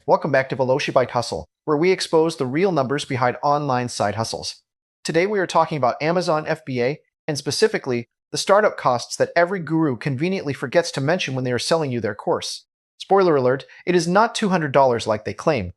Welcome back to VelociByte Hustle, where we expose the real numbers behind online side hustles. Today we are talking about Amazon FBA, and specifically, the startup costs that every guru conveniently forgets to mention when they are selling you their course. Spoiler alert, it is not $200 like they claim.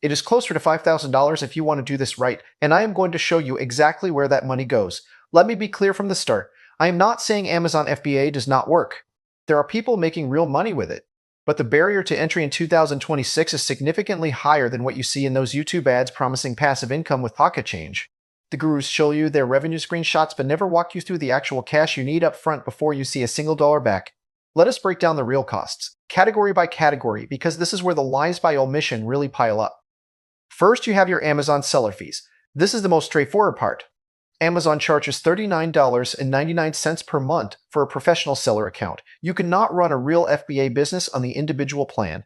It is closer to $5,000 if you want to do this right, and I am going to show you exactly where that money goes. Let me be clear from the start. I am not saying Amazon FBA does not work. There are people making real money with it. But the barrier to entry in 2026 is significantly higher than what you see in those YouTube ads promising passive income with pocket change. The gurus show you their revenue screenshots but never walk you through the actual cash you need up front before you see a single dollar back. Let us break down the real costs, category by category, because this is where the lies by omission really pile up. First, you have your Amazon seller fees. This is the most straightforward part. Amazon charges $39.99 per month for a professional seller account. You cannot run a real FBA business on the individual plan.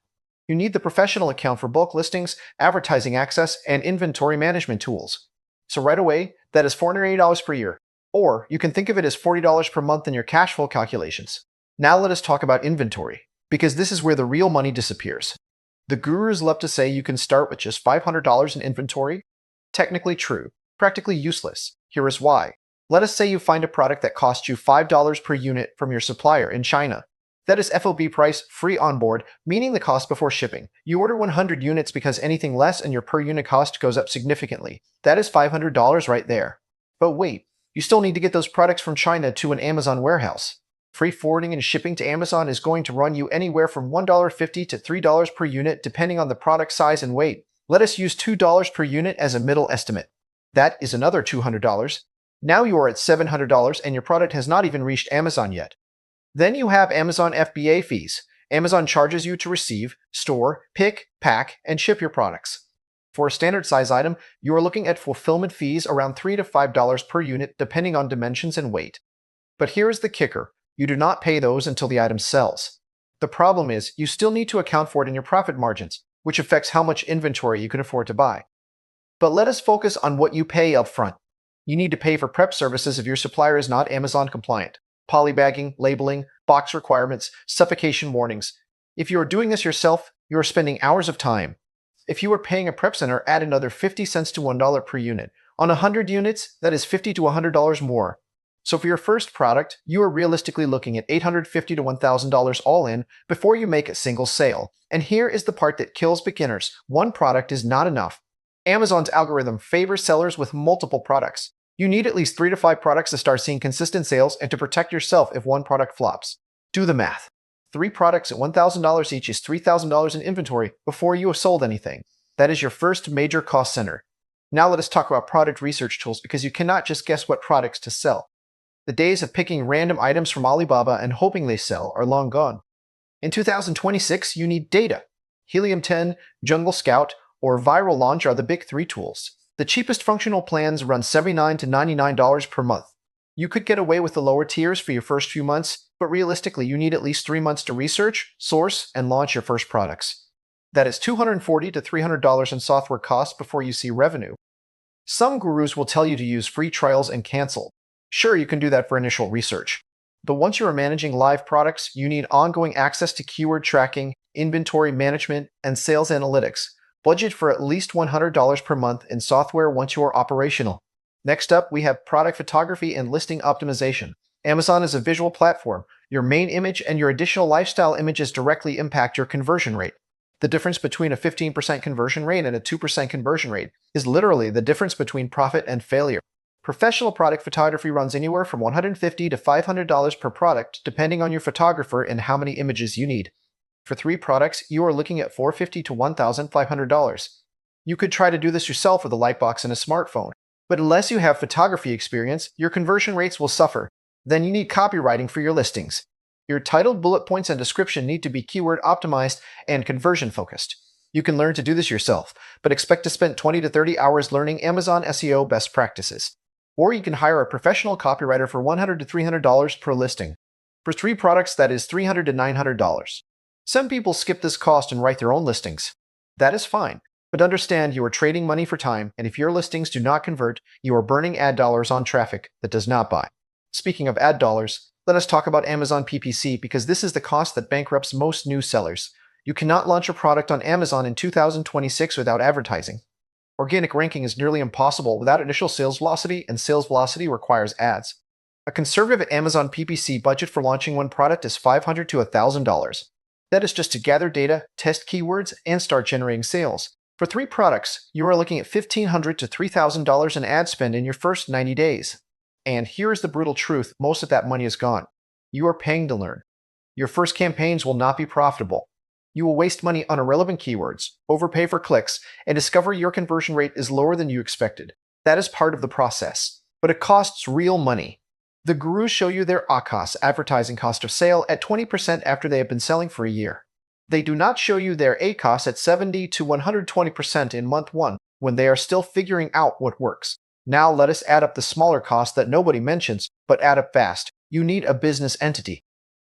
You need the professional account for bulk listings, advertising access, and inventory management tools. So right away, that is $480 per year. Or you can think of it as $40 per month in your cash flow calculations. Now let us talk about inventory, because this is where the real money disappears. The gurus love to say you can start with just $500 in inventory. Technically true, practically useless. Here is why. Let us say you find a product that costs you $5 per unit from your supplier in China. That is FOB price, free on board, meaning the cost before shipping. You order 100 units because anything less and your per unit cost goes up significantly. That is $500 right there. But wait, you still need to get those products from China to an Amazon warehouse. Free forwarding and shipping to Amazon is going to run you anywhere from $1.50 to $3 per unit depending on the product size and weight. Let us use $2 per unit as a middle estimate. That is another $200. Now you are at $700 and your product has not even reached Amazon yet. Then you have Amazon FBA fees. Amazon charges you to receive, store, pick, pack, and ship your products. For a standard size item, you are looking at fulfillment fees around $3 to $5 per unit depending on dimensions and weight. But here is the kicker. You do not pay those until the item sells. The problem is, you still need to account for it in your profit margins, which affects how much inventory you can afford to buy. But let us focus on what you pay up front. You need to pay for prep services if your supplier is not Amazon compliant. Polybagging, labeling, box requirements, suffocation warnings. If you are doing this yourself, you are spending hours of time. If you are paying a prep center, add another 50 cents to $1 per unit. On 100 units, that is $50 to $100 more. So for your first product, you are realistically looking at $850 to $1,000 all in before you make a single sale. And here is the part that kills beginners. One product is not enough. Amazon's algorithm favors sellers with multiple products. You need at least 3 to 5 products to start seeing consistent sales and to protect yourself if one product flops. Do the math. 3 products at $1,000 each is $3,000 in inventory before you have sold anything. That is your first major cost center. Now let us talk about product research tools because you cannot just guess what products to sell. The days of picking random items from Alibaba and hoping they sell are long gone. In 2026, you need data. Helium 10, Jungle Scout, or Viral Launch are the big 3 tools. The cheapest functional plans run $79 to $99 per month. You could get away with the lower tiers for your first few months, but realistically you need at least 3 months to research, source, and launch your first products. That is $240 to $300 in software costs before you see revenue. Some gurus will tell you to use free trials and cancel. Sure, you can do that for initial research. But once you are managing live products, you need ongoing access to keyword tracking, inventory management, and sales analytics. Budget for at least $100 per month in software once you are operational. Next up, we have product photography and listing optimization. Amazon is a visual platform. Your main image and your additional lifestyle images directly impact your conversion rate. The difference between a 15% conversion rate and a 2% conversion rate is literally the difference between profit and failure. Professional product photography runs anywhere from $150 to $500 per product depending on your photographer and how many images you need. For 3 products, you are looking at $450 to $1,500. You could try to do this yourself with a lightbox and a smartphone, but unless you have photography experience, your conversion rates will suffer. Then you need copywriting for your listings. Your title, bullet points, and description need to be keyword optimized and conversion focused. You can learn to do this yourself, but expect to spend 20 to 30 hours learning Amazon SEO best practices. Or you can hire a professional copywriter for $100 to $300 per listing. For 3 products, that is $300 to $900. Some people skip this cost and write their own listings. That is fine, but understand you are trading money for time, and if your listings do not convert, you are burning ad dollars on traffic that does not buy. Speaking of ad dollars, let us talk about Amazon PPC because this is the cost that bankrupts most new sellers. You cannot launch a product on Amazon in 2026 without advertising. Organic ranking is nearly impossible without initial sales velocity, and sales velocity requires ads. A conservative Amazon PPC budget for launching one product is $500 to $1,000. That is just to gather data, test keywords, and start generating sales. For 3 products, you are looking at $1,500 to $3,000 in ad spend in your first 90 days. And here is the brutal truth: most of that money is gone. You are paying to learn. Your first campaigns will not be profitable. You will waste money on irrelevant keywords, overpay for clicks, and discover your conversion rate is lower than you expected. That is part of the process, but it costs real money. The gurus show you their ACOS, advertising cost of sale, at 20% after they have been selling for a year. They do not show you their ACOS at 70 to 120% in month 1, when they are still figuring out what works. Now let us add up the smaller costs that nobody mentions, but add up fast. You need a business entity.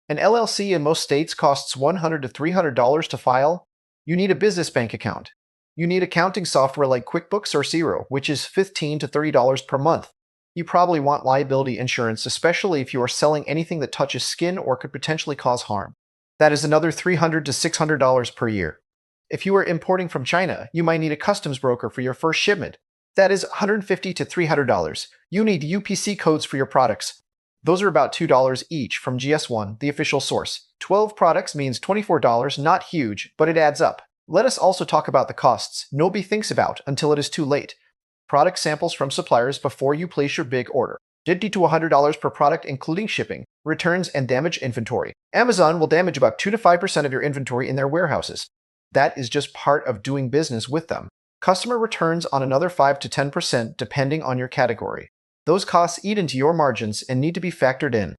An LLC in most states costs $100 to $300 to file. You need a business bank account. You need accounting software like QuickBooks or Xero, which is $15 to $30 per month. You probably want liability insurance, especially if you are selling anything that touches skin or could potentially cause harm. That is another $300 to $600 per year. If you are importing from China, you might need a customs broker for your first shipment. That is $150 to $300. You need UPC codes for your products. Those are about $2 each from GS1, the official source. 12 products means $24, not huge, but it adds up. Let us also talk about the costs nobody thinks about until it is too late. Product samples from suppliers before you place your big order. $50 to $100 per product including shipping, returns, and damaged inventory. Amazon will damage about 2 to 5% of your inventory in their warehouses. That is just part of doing business with them. Customer returns on another 5 to 10% depending on your category. Those costs eat into your margins and need to be factored in.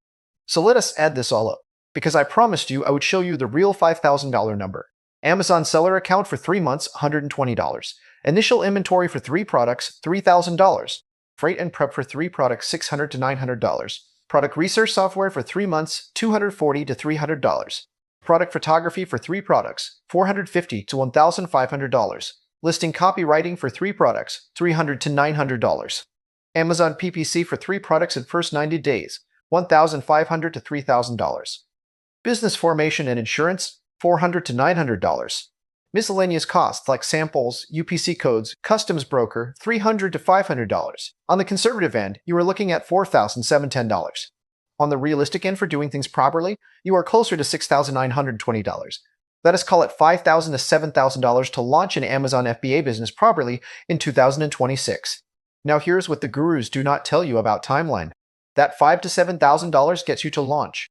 So let us add this all up, because I promised you I would show you the real $5,000 number. Amazon seller account for 3 months, $120. Initial inventory for 3 products, $3,000. Freight and prep for 3 products, $600 to $900. Product research software for 3 months, $240 to $300. Product photography for 3 products, $450 to $1,500. Listing copywriting for 3 products, $300 to $900. Amazon PPC for 3 products in first 90 days, $1,500 to $3,000. Business formation and insurance, $400 to $900. Miscellaneous costs like samples, UPC codes, customs broker, $300 to $500. On the conservative end, you are looking at $4,710. On the realistic end for doing things properly, you are closer to $6,920. Let us call it $5,000 to $7,000 to launch an Amazon FBA business properly in 2026. Now here's what the gurus do not tell you about timeline. That $5,000 to $7,000 gets you to launch.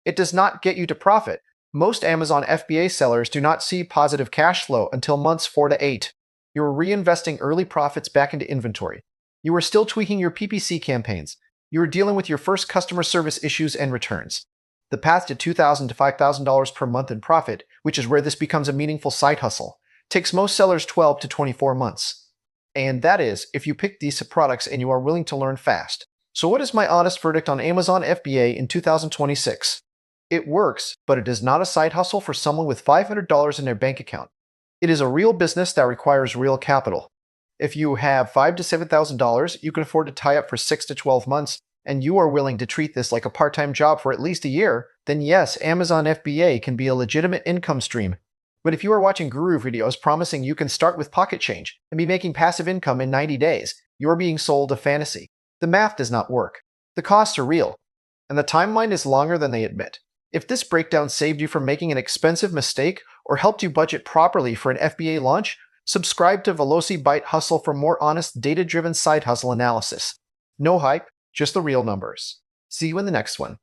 It does not get you to profit. Most Amazon FBA sellers do not see positive cash flow until months 4 to 8. You are reinvesting early profits back into inventory. You are still tweaking your PPC campaigns. You are dealing with your first customer service issues and returns. The path to $2,000 to $5,000 per month in profit, which is where this becomes a meaningful side hustle, takes most sellers 12 to 24 months. And that is if you pick these products and you are willing to learn fast. So what is my honest verdict on Amazon FBA in 2026? It works, but it is not a side hustle for someone with $500 in their bank account. It is a real business that requires real capital. If you have $5,000 to $7,000 you can afford to tie up for 6 to 12 months, and you are willing to treat this like a part-time job for at least a year, then yes, Amazon FBA can be a legitimate income stream. But if you are watching guru videos promising you can start with pocket change and be making passive income in 90 days, you are being sold a fantasy. The math does not work. The costs are real, and the timeline is longer than they admit. If this breakdown saved you from making an expensive mistake or helped you budget properly for an FBA launch, subscribe to VelociByte Hustle for more honest, data-driven side hustle analysis. No hype, just the real numbers. See you in the next one.